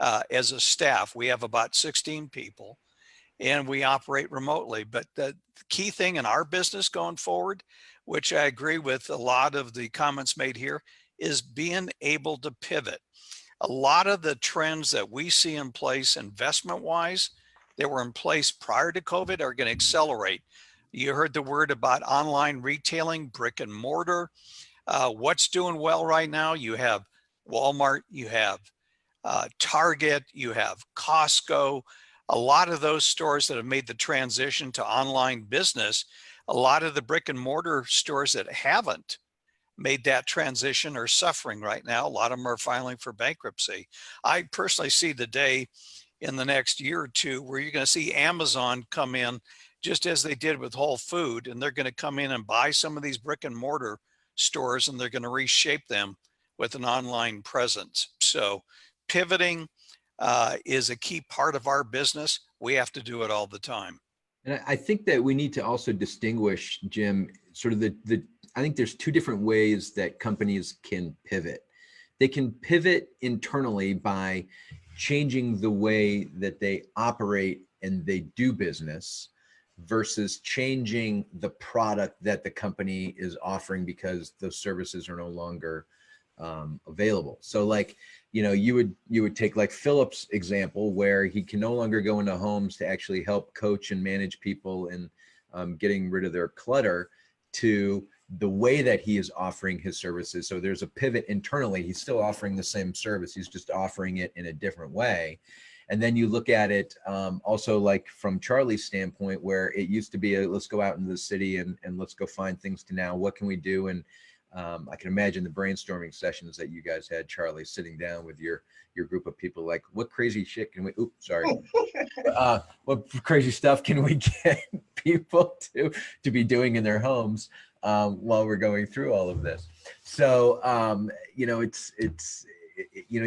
As a staff, we have about 16 people, and we operate remotely. But the key thing in our business going forward, which I agree with a lot of the comments made here, is being able to pivot. A lot of the trends that we see in place investment wise that were in place prior to COVID are going to accelerate. You heard the word about online retailing, brick and mortar. What's doing well right now? You have Walmart, you have Target, you have Costco, a lot of those stores that have made the transition to online business. A lot of the brick and mortar stores that haven't made that transition are suffering right now. A lot of them are filing for bankruptcy. I personally see the day in the next year or two where you're going to see Amazon come in, just as they did with Whole Food, and they're going to come in and buy some of these brick and mortar stores, and they're going to reshape them with an online presence. So pivoting is a key part of our business. We have to do it all the time. And I think that we need to also distinguish, Jim, sort of I think there's two different ways that companies can pivot. They can pivot internally by changing the way that they operate and they do business versus changing the product that the company is offering because those services are no longer available. So like, you would take like Philip's example where he can no longer go into homes to actually help coach and manage people in getting rid of their clutter, to the way that he is offering his services. So there's a pivot internally. He's still offering the same service. He's just offering it in a different way. And then you look at it also like from Charlie's standpoint, where it used to be let's go out into the city and let's go find things to now. What can we do? And I can imagine the brainstorming sessions that you guys had, Charlie, sitting down with your group of people, like what crazy shit can we, what crazy stuff can we get people to be doing in their homes while we're going through all of this? So, you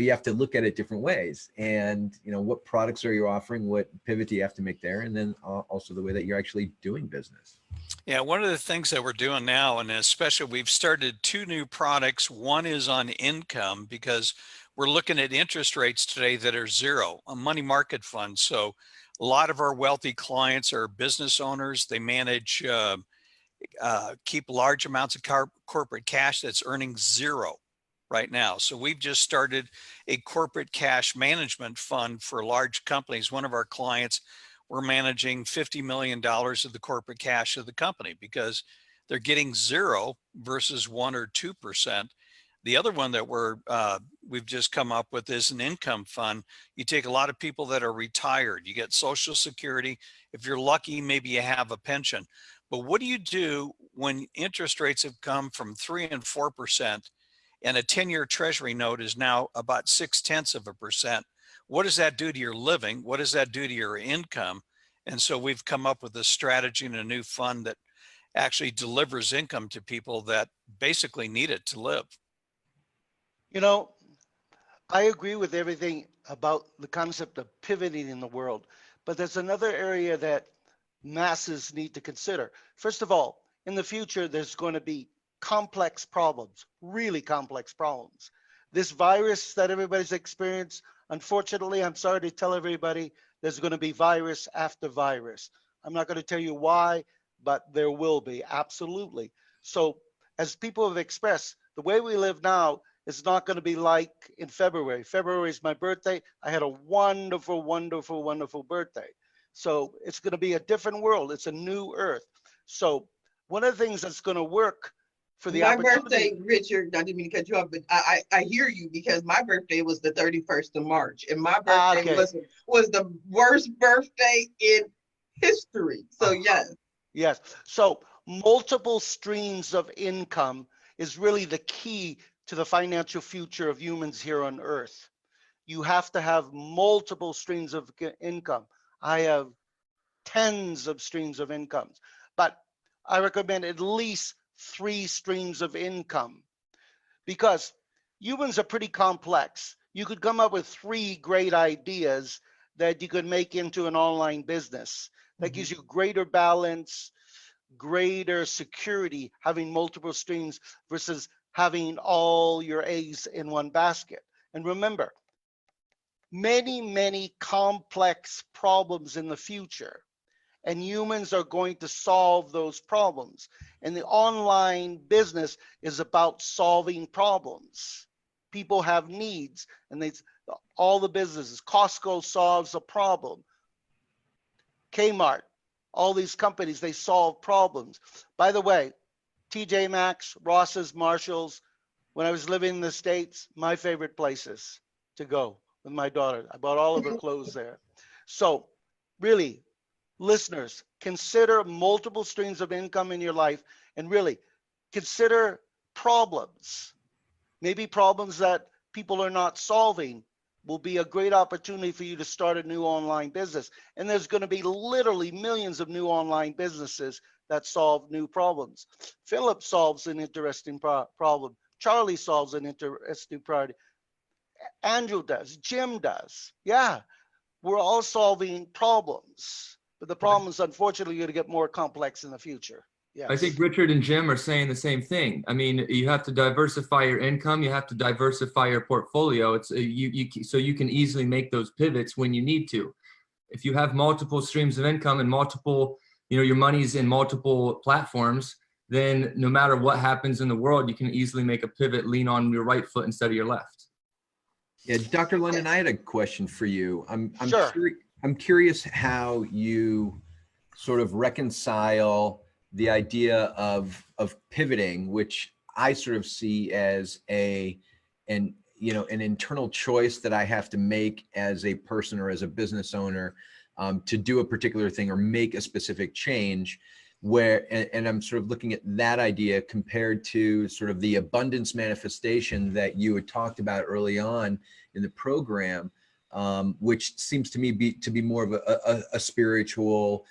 have to look at it different ways, and what products are you offering, what pivot do you have to make there, and then also the way that you're actually doing business. Yeah, one of the things that we're doing now, and especially we've started 2 new products. One is on income, because we're looking at interest rates today that are zero, a money market fund. So a lot of our wealthy clients are business owners. They manage, keep large amounts of corporate cash that's earning zero right now. So we've just started a corporate cash management fund for large companies. One of our clients, we're managing $50 million of the corporate cash of the company because they're getting zero versus 1 or 2%. The other one that we've just come up with is an income fund. You take a lot of people that are retired, you get Social Security. If you're lucky, maybe you have a pension. But what do you do when interest rates have come from 3 and 4%, and a 10-year treasury note is now about 0.6%. What does that do to your living? What does that do to your income? And so we've come up with a strategy and a new fund that actually delivers income to people that basically need it to live. You know, I agree with everything about the concept of pivoting in the world, but there's another area that masses need to consider. First of all, in the future, there's going to be complex problems, really complex problems. This virus that everybody's experienced, unfortunately, I'm sorry to tell everybody, there's going to be virus after virus. I'm not going to tell you why, but there will be, absolutely. So as people have expressed, the way we live now is not going to be like in February. February is my birthday. I had a wonderful, wonderful, wonderful birthday. So it's going to be a different world. It's a new earth. So one of the things that's going to work for the My opportunity. birthday, Richard, I didn't mean to cut you off, but I hear you, because my birthday was the 31st of March, and my birthday Okay. was the worst birthday in history. So yes. Yes. So multiple streams of income is really the key to the financial future of humans here on Earth. You have to have multiple streams of income. I have tens of streams of incomes, but I recommend at least 3 streams of income, because humans are pretty complex. You could come up with 3 great ideas that you could make into an online business that gives you greater balance, greater security, having multiple streams versus having all your eggs in one basket. And remember, many, many complex problems in the future, and humans are going to solve those problems. And the online business is about solving problems. People have needs, and all the businesses, Costco solves a problem, Kmart, all these companies, they solve problems. By the way, TJ Maxx, Ross's, Marshalls, when I was living in the States, my favorite places to go with my daughter. I bought all of her clothes there. So really, listeners, consider multiple streams of income in your life, and really consider problems. Maybe problems that people are not solving will be a great opportunity for you to start a new online business. And there's going to be literally millions of new online businesses that solve new problems. Philip solves an interesting problem. Charlie solves an interesting problem. Andrew does. Jim does. Yeah, we're all solving problems, but the problems, unfortunately, are going to get more complex in the future. Yes. I think Richard and Jim are saying the same thing. I mean, you have to diversify your income. You have to diversify your portfolio. It's so you can easily make those pivots when you need to. If you have multiple streams of income and multiple, your money's in multiple platforms, then no matter what happens in the world, you can easily make a pivot, lean on your right foot instead of your left. Yeah, Dr. London, I had a question for you. Sure. I'm curious how you sort of reconcile the idea of pivoting, which I sort of see as an internal choice that I have to make as a person or as a business owner to do a particular thing or make a specific change, and I'm sort of looking at that idea compared to sort of the abundance manifestation that you had talked about early on in the program, which seems to me to be more of a spiritual,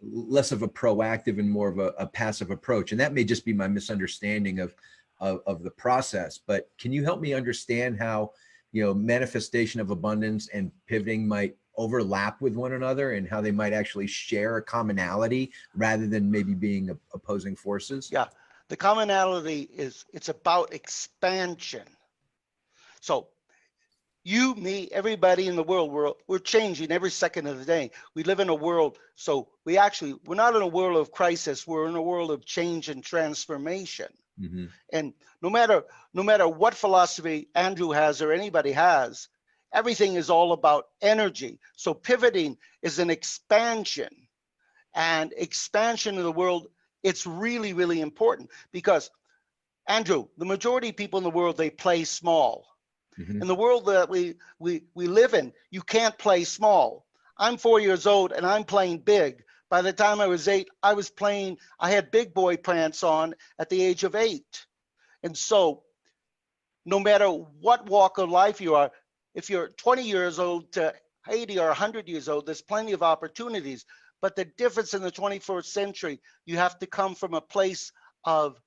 less of a proactive and more of a passive approach. And that may just be my misunderstanding of the process. But can you help me understand how, manifestation of abundance and pivoting might overlap with one another and how they might actually share a commonality rather than maybe being opposing forces? Yeah, the commonality is it's about expansion. So you, me, everybody in the world, we're changing every second of the day. We live in a world, so we're not in a world of crisis, we're in a world of change and transformation. Mm-hmm. And no matter what philosophy Andrew has or anybody has, everything is all about energy. So pivoting is an expansion, and expansion of the world, it's really, really important because, Andrew, the majority of people in the world, they play small. Mm-hmm. In the world that we live in, you can't play small. I'm 4 years old and I'm playing big. By the time I was 8, I had big boy pants on at the age of 8. And so no matter what walk of life you are, if you're 20 years old to 80 or 100 years old, there's plenty of opportunities. But the difference in the 21st century, you have to come from a place of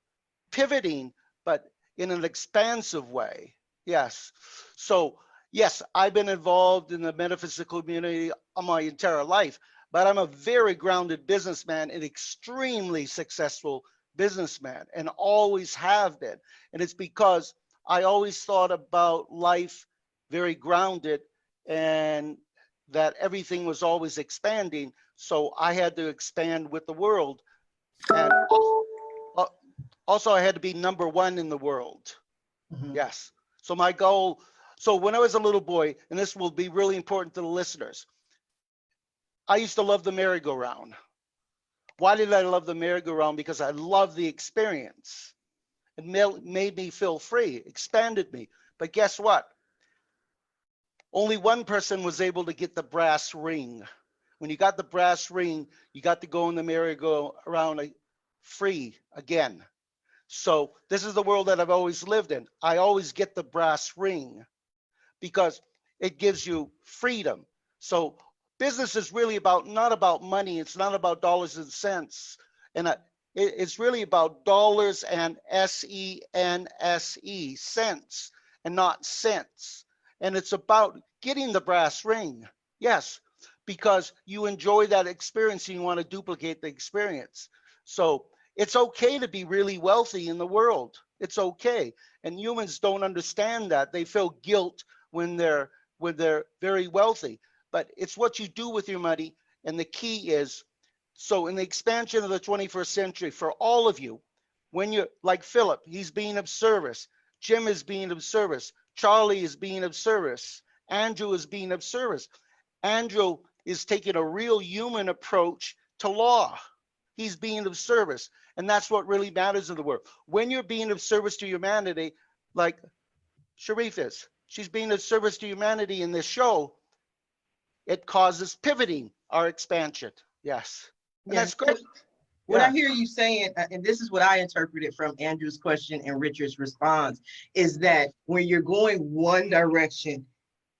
pivoting, but in an expansive way. Yes. So, yes, I've been involved in the metaphysical community all my entire life, but I'm a very grounded businessman, an extremely successful businessman, and always have been. And it's because I always thought about life very grounded, and that everything was always expanding. So I had to expand with the world. And also I had to be number one in the world. Mhm. Yes. So my goal, so when I was a little boy, and this will be really important to the listeners, I used to love the merry-go-round. Why did I love the merry-go-round? Because I loved the experience. It made me feel free, expanded me. But guess what? Only one person was able to get the brass ring. When you got the brass ring, you got to go in the merry-go-round free again. So this is the world that I've always lived in. I always get the brass ring because it gives you freedom. So business is really about, not about money. It's not about dollars and cents. And it's really about dollars and S-E-N-S-E, cents, and not cents. And it's about getting the brass ring. Yes, because you enjoy that experience and you want to duplicate the experience. So it's okay to be really wealthy in the world. It's okay. And humans don't understand that. They feel guilt when they're very wealthy. But it's what you do with your money. And the key is, so in the expansion of the 21st century, for all of you, when you're like Philip, he's being of service. Jim is being of service. Charlie is being of service. Andrew is being of service. Andrew is taking a real human approach to law. He's being of service. And that's what really matters in the world. When you're being of service to humanity, like Sharif is, she's being of service to humanity in this show, it causes pivoting, our expansion. Yes. And Yeah. that's great. What I Yeah. hear you saying, and this is what I interpreted from Andrew's question and Richard's response, is that when you're going one direction,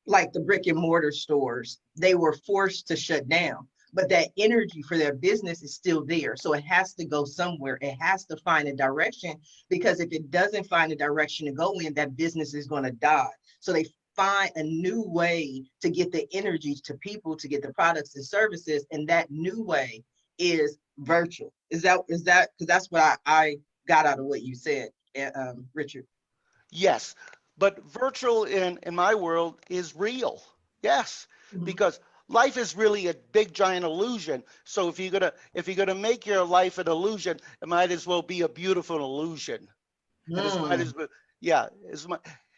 like the brick and mortar stores, they were forced to shut down, but that energy for their business is still there. So it has to go somewhere. It has to find a direction, because if it doesn't find a direction to go in, that business is going to die. So they find a new way to get the energy to people, to get the products and services. And that new way is virtual. Is that, because that's what I got out of what you said, Richard. Yes. But virtual in my world is real. Yes. Mhm. Because life is really a big giant illusion. So if you're gonna make your life an illusion, it might as well be a beautiful illusion. And it might as well, yeah,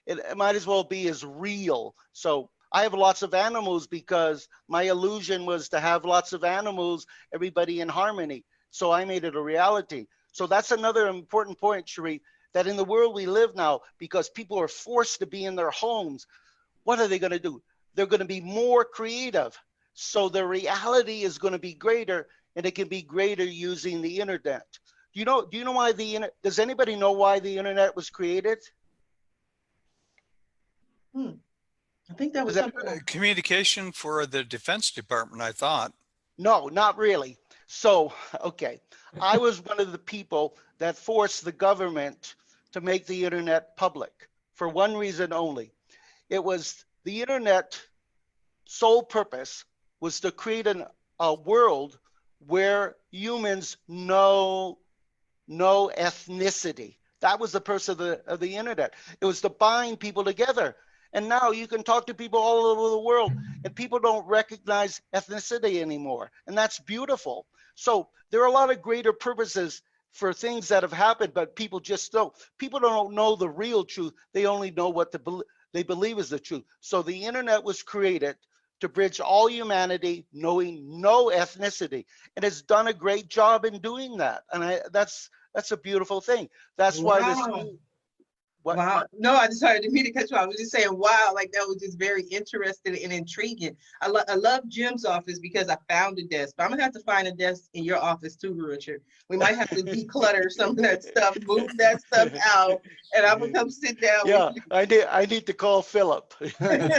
it might as well be as real. So I have lots of animals because my illusion was to have lots of animals, everybody in harmony. So I made it a reality. So that's another important point, Sharif, that in the world we live now, because people are forced to be in their homes, what are they going to do? They're going to be more creative. So the reality is going to be greater, and it can be greater using the internet. Do you know why does anybody know why the internet was created? I think that was Does something. Communication for the Defense Department, I thought. No, not really. So, okay, I was one of the people that forced the government to make the internet public for one reason only. It was the internet sole purpose was to create a world where humans know no ethnicity. That was the purpose of the internet. It was to bind people together. And now you can talk to people all over the world, and people don't recognize ethnicity anymore. And that's beautiful. So there are a lot of greater purposes for things that have happened, but people just don't. People don't know the real truth. They only know what they believe is the truth. So the internet was created to bridge all humanity, knowing no ethnicity. And it's done a great job in doing that. And that's a beautiful thing. That's why this Wow. What? Wow. No, I just heard the meeting cut you off. I was just saying, wow, like that was just very interesting and intriguing. I love Jim's office because I found a desk, but I'm gonna have to find a desk in your office too, Richard. We might have to declutter some of that stuff, move that stuff out, and I'm gonna come sit down with Yeah, you. I need to call Philip. I'm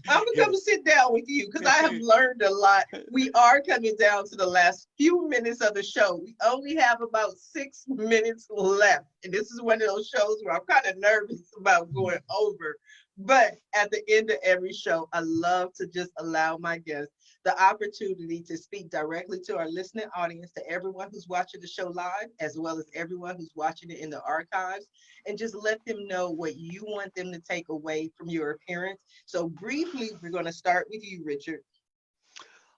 gonna come sit down with you because I have learned a lot. We are coming down to the last few minutes of the show. We only have about 6 minutes left. And this is one of those shows where I'm kind of nervous about going over. But at the end of every show, I love to just allow my guests the opportunity to speak directly to our listening audience, to everyone who's watching the show live, as well as everyone who's watching it in the archives, and just let them know what you want them to take away from your appearance. So briefly, we're going to start with you, Richard.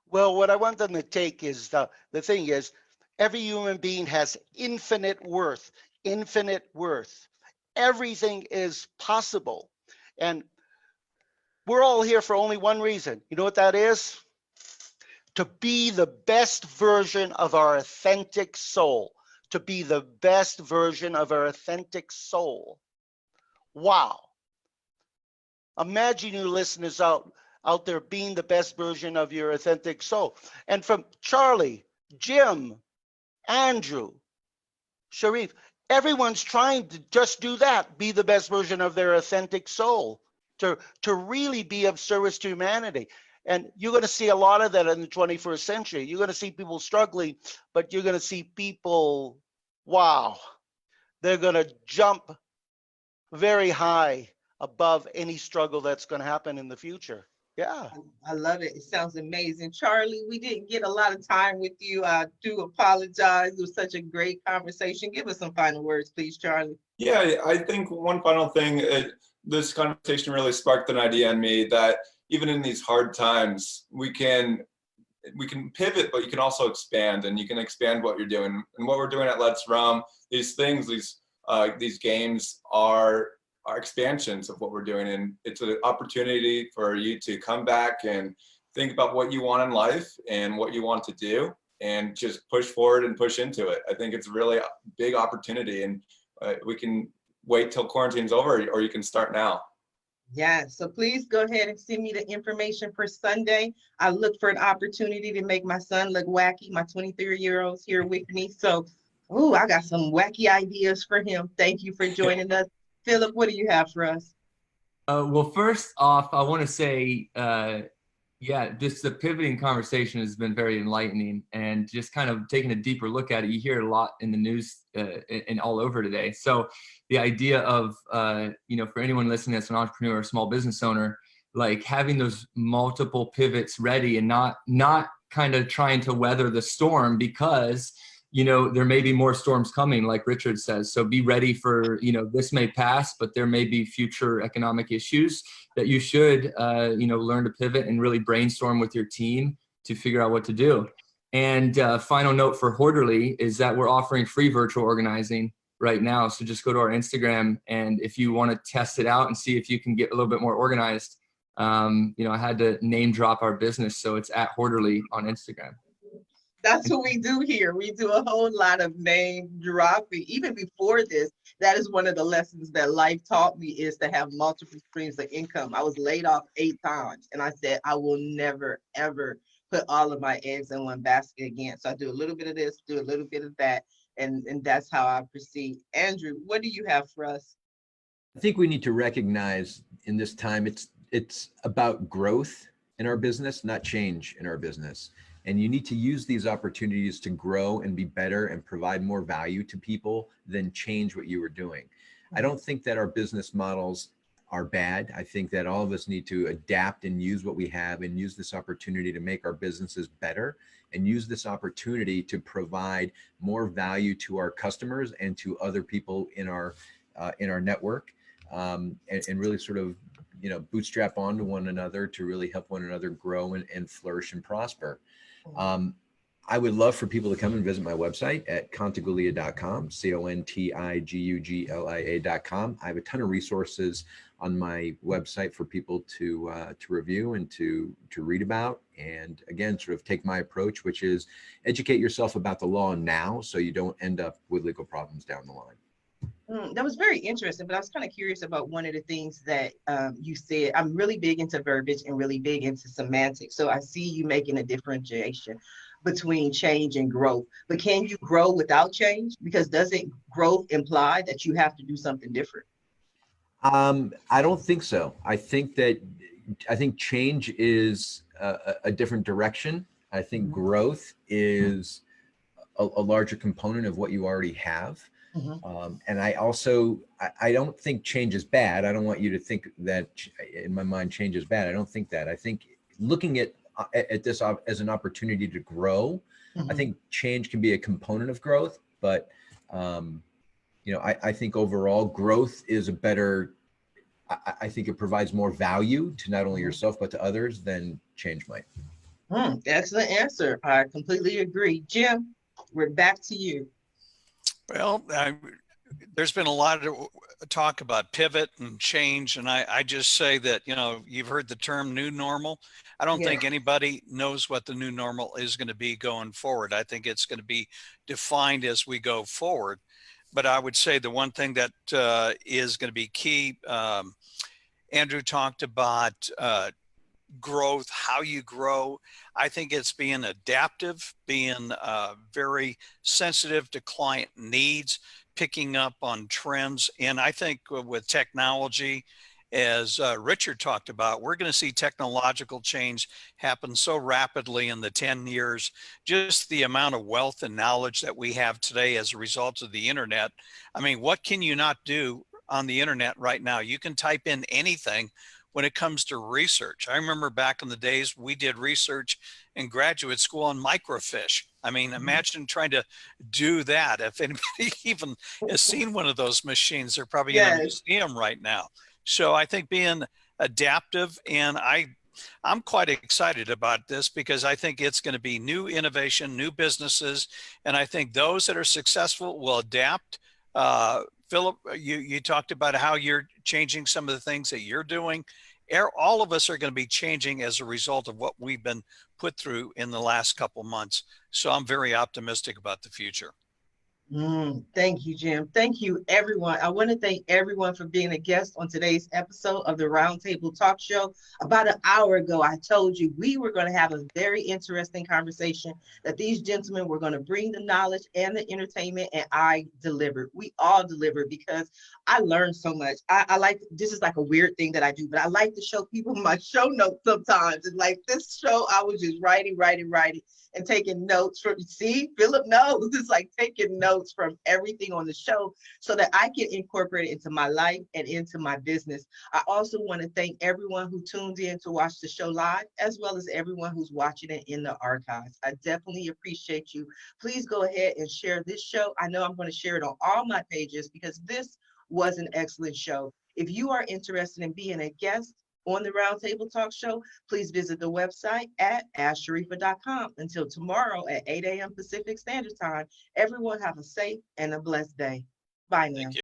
Well, what I want them to take is the thing is, every human being has infinite worth, infinite worth. Everything is possible. And we're all here for only one reason. You know what that is? To be the best version of our authentic soul. To be the best version of our authentic soul. Wow. Imagine you listeners out there being the best version of your authentic soul. And from Charlie, Jim, Andrew, Sharif, everyone's trying to just do that, be the best version of their authentic soul, to really be of service to humanity. And you're going to see a lot of that in the 21st century. You're going to see people struggling, but you're going to see people, wow, they're going to jump very high above any struggle that's going to happen in the future. Yeah. I love it. It sounds amazing. Charlie, we didn't get a lot of time with you. I do apologize. It was such a great conversation. Give us some final words, please, Charlie. Yeah, I think one final thing, this conversation really sparked an idea in me that even in these hard times, we can pivot, but you can also expand, and you can expand what you're doing. And what we're doing at Let's Roam, these things, these games are expansions of what we're doing, and it's an opportunity for you to come back and think about what you want in life and what you want to do, and just push forward and push into it. I think it's really a big opportunity, and we can wait till quarantine's over, or you can start now. Yeah, so please go ahead and send me the information for Sunday. I look for an opportunity to make my son look wacky. My 23-year-old's here with me. So, I got some wacky ideas for him. Thank you for joining us. Philip, what do you have for us? Well, first off, I want to say, just the pivoting conversation has been very enlightening, and just kind of taking a deeper look at it. You hear a lot in the news and all over today. So the idea of, for anyone listening that's an entrepreneur or small business owner, like having those multiple pivots ready and not kind of trying to weather the storm, because there may be more storms coming, like Richard says. So be ready for, this may pass, but there may be future economic issues that you should, learn to pivot and really brainstorm with your team to figure out what to do. And final note for Horderly is that we're offering free virtual organizing right now. So just go to our Instagram, and if you want to test it out and see if you can get a little bit more organized, I had to name drop our business. So it's at Horderly on Instagram. That's what we do here. We do a whole lot of name dropping. Even before this, that is one of the lessons that life taught me, is to have multiple streams of income. I was laid off 8 times, and I said, I will never, ever put all of my eggs in one basket again. So I do a little bit of this, do a little bit of that, and that's how I proceed. Andrew, what do you have for us? I think we need to recognize in this time, it's about growth in our business, not change in our business. And you need to use these opportunities to grow and be better and provide more value to people than change what you were doing. I don't think that our business models are bad. I think that all of us need to adapt and use what we have, and use this opportunity to make our businesses better, and use this opportunity to provide more value to our customers and to other people in our network, and really sort of bootstrap onto one another to really help one another grow and flourish and prosper. I would love for people to come and visit my website at contiguglia.com, contiguglia.com. I have a ton of resources on my website for people to review and to read about. And again, sort of take my approach, which is educate yourself about the law now, so you don't end up with legal problems down the line. That was very interesting, but I was kind of curious about one of the things that you said. I'm really big into verbiage and really big into semantics. So I see you making a differentiation between change and growth. But can you grow without change? Because doesn't growth imply that you have to do something different? I don't think so. I think change is a different direction. I think growth is a larger component of what you already have. And I don't think change is bad. I don't want you to think that in my mind, change is bad. I don't think that. I think looking at this as an opportunity to grow, I think change can be a component of growth, but I think overall growth is a better, I think it provides more value to not only yourself, but to others than change might. Excellent answer. I completely agree. Jim, we're back to you. Well, there's been a lot of talk about pivot and change. And I just say that, you've heard the term new normal. I don't think anybody knows what the new normal is going to be going forward. I think it's going to be defined as we go forward. But I would say the one thing that is going to be key, Andrew talked about growth, how you grow. I think it's being adaptive, being very sensitive to client needs, picking up on trends. And I think with technology, as Richard talked about, we're going to see technological change happen so rapidly in the 10 years. Just the amount of wealth and knowledge that we have today as a result of the internet. I mean, what can you not do on the internet right now? You can type in anything when it comes to research. I remember back in the days we did research in graduate school on microfiche. I mean, imagine trying to do that. If anybody even has seen one of those machines, they're probably in a museum right now. So I think being adaptive, and I'm quite excited about this because I think it's going to be new innovation, new businesses, and I think those that are successful will adapt. Philip, you talked about how you're changing some of the things that you're doing. All of us are going to be changing as a result of what we've been put through in the last couple months. So I'm very optimistic about the future. Thank you, Jim. Thank you, everyone. I want to thank everyone for being a guest on today's episode of the Roundtable Talk Show. About an hour ago, I told you we were going to have a very interesting conversation, that these gentlemen were going to bring the knowledge and the entertainment, and I delivered. We all delivered because I learned so much. I like, this is like a weird thing that I do, but I like to show people my show notes sometimes. And like this show, I was just writing, and taking notes from, see, Philip knows, it's like taking notes from everything on the show so that I can incorporate it into my life and into my business. I also want to thank everyone who tuned in to watch the show live, as well as everyone who's watching it in the archives. I definitely appreciate you. Please go ahead and share this show. I know I'm going to share it on all my pages because this was an excellent show. If you are interested in being a guest on the Roundtable Talk Show, please visit the website at asharifa.com. Until tomorrow at 8 a.m. Pacific Standard Time, everyone have a safe and a blessed day. Bye now. Thank you.